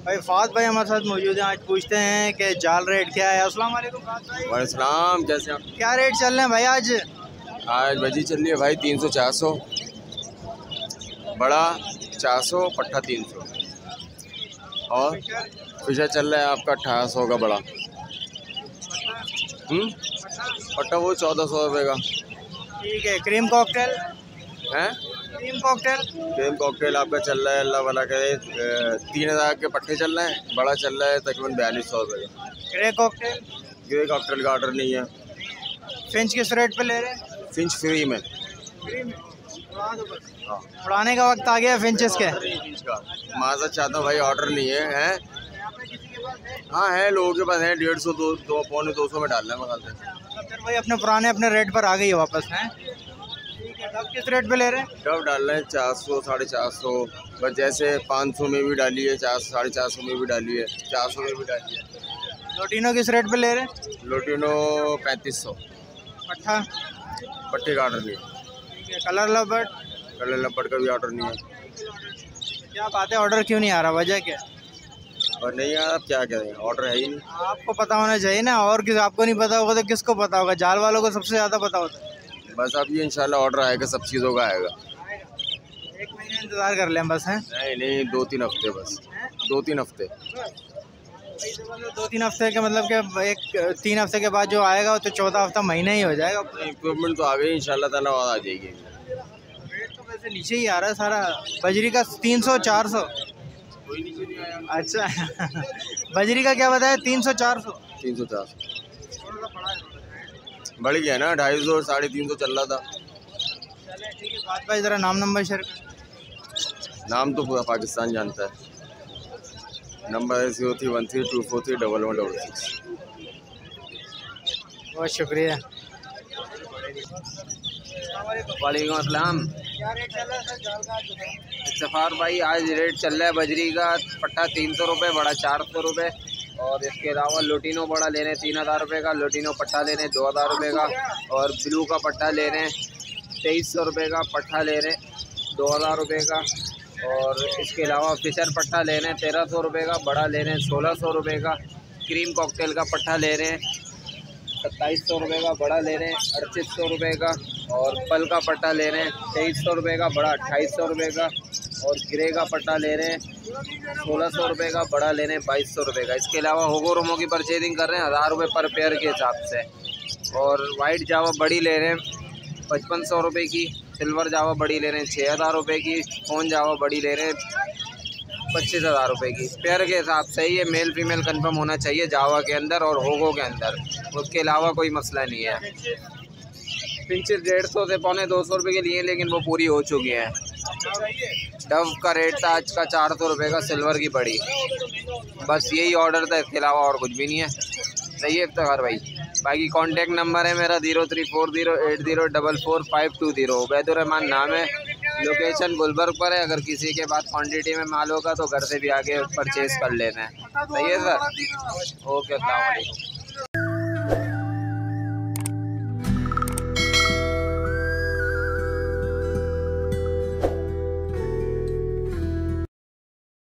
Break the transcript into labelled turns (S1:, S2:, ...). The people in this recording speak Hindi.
S1: भाई फात भाई हमारे साथ मौजूद हैं। आज पूछते हैं कि जाल रेट क्या है। अस्सलाम वालेकुम फात भाई।
S2: वालेकुम, कैसे आप?
S1: क्या रेट चल रहे हैं भाई आज?
S2: आज बजी चल रही है भाई 300-400, बड़ा 400, पट्ठा 300 और फिशर चल रहा है आपका 1800 का बड़ा। पट्टा वो 1400 रुपये का।
S1: ठीक है। क्रीम कॉकटेल
S2: है? क्रीम कॉकटेल आपका चल रहा है, अल्लाह वाला करे 3000 के पट्टे चल रहे हैं, बड़ा चल रहा है तकरीबन 4200 रुपये का।
S1: Grey cocktail?
S2: ग्रे कॉकटेल का ऑर्डर नहीं है।
S1: फिंच किस रेट पे ले रहे हैं?
S2: फिंच फ्री में।
S1: हाँ, उड़ाने का वक्त आ गया फिंचेस के।
S2: माजरत चाहता हूँ भाई, ऑर्डर नहीं है। हाँ है, लोगों के पास है 150, 200, पौने 200 में डाल रहे हैं मतलब।
S1: फिर भाई अपने पुराने अपने रेट पर आ गई है वापस हैं। डब किस रेट पे ले रहे हैं?
S2: डब डाल रहे हैं 400, 450, बस जैसे 500 में भी डाली है, 400, 450 में भी डाली है, 400 में भी डाली है।
S1: लोटिनो किस रेट पे ले रहे हैं?
S2: लोटिनो 3500।
S1: पट्ठा?
S2: पट्टे का ऑर्डर नहीं है।
S1: ठीक है। कलर लबर्ड?
S2: कलर लपट का भी ऑर्डर नहीं है।
S1: क्या बात है, ऑर्डर क्यों नहीं आ रहा, वजह क्या?
S2: और नहीं यार, आप क्या करें, ऑर्डर है ही नहीं।
S1: आपको पता होना चाहिए ना, और किस आपको नहीं पता होगा तो किसको पता होगा? जाल वालों को सबसे ज़्यादा पता होता है।
S2: बस अब ये इंशाल्लाह ऑर्डर आएगा, सब चीज़ों का आएगा।
S1: 1 महीना इंतज़ार कर लें बस हैं।
S2: नहीं 2-3 हफ्ते, बस 2-3 हफ्ते।
S1: 2-3 हफ्ते के मतलब कि एक 3 हफ्ते के बाद जो आएगा तो चौथा हफ्ता महीना ही हो जाएगा।
S2: इम्प्रूवमेंट तो आ गई इंशाल्लाह ताला, और आ जाएगी।
S1: रेट तो वैसे नीचे ही आ रहा है सारा। बजरी का 300-400। अच्छा बजरी का क्या बताया? 300-400।
S2: 300-400 बढ़ गया ना, 250, 350 चल रहा था।
S1: चले ठीक है। बात भाई ज़रा नाम नंबर शेयर कर।
S2: नाम तो पूरा पाकिस्तान जानता है। नंबर है 031324311166।
S1: बहुत शुक्रिया।
S3: वालेकुम अस्सलाम।
S1: क्या रेट चल रहा है सर जाल का?
S3: इत्तेफाक भाई आज रेट चल रहा है बजरी का पट्टा 300 रुपये, बड़ा 400 रुपये, और इसके अलावा लोटिनो बड़ा ले रहे हैं 3000 रुपये का, लोटिनो पट्टा ले रहे हैं 2000 रुपये का, और ब्लू का पट्टा ले रहे हैं 2300 रुपये का, पट्टा ले रहे हैं 2000 रुपये का, और इसके अलावा फिशर पट्टा ले रहे हैं 1300 रुपये का, बड़ा ले रहे हैं 1600 रुपये का, क्रीम कॉकटेल का पट्टा ले रहे हैं 2700 रुपये का, बड़ा ले रहे हैं 3800 रुपये का, और पल का पट्टा ले रहे हैं 2300 रुपये का, बड़ा 2800 रुपये का, और ग्रे का पट्टा ले रहे हैं 1600 रुपये का, बड़ा ले रहे हैं 2200 रुपये का। इसके अलावा होगो रोमो की परचेजिंग कर रहे हैं 1000 रुपये पर पेयर के हिसाब से, और वाइट जावा बड़ी ले रहे हैं 5500 रुपये की, सिल्वर जावा बड़ी ले रहे हैं 6000 रुपये की, फोन जावा बड़ी ले रहे हैं 25,000 रुपये की। पेयर के हिसाब से ये मेल फीमेल कंफर्म होना चाहिए जावा के अंदर और होगो के अंदर, उसके अलावा कोई मसला नहीं है। पिंचेस 150 से पौने 200 रुपये के लिए, लेकिन वो पूरी हो चुकी हैं। डव का रेट था आज का 400 रुपये का, सिल्वर की बड़ी। बस यही ऑर्डर था, इसके अलावा और कुछ भी नहीं है। सही है इफ्तिखार भाई। बाकी कांटेक्ट नंबर है मेरा 034080444520। उबैदुर्रहमान नाम है, लोकेशन गुलबर्ग पर है। अगर किसी के पास क्वांटिटी में माल होगा तो घर से भी आके परचेज़ कर लेना है। सही है सर। ओके, अस्सलाम वालेकुम।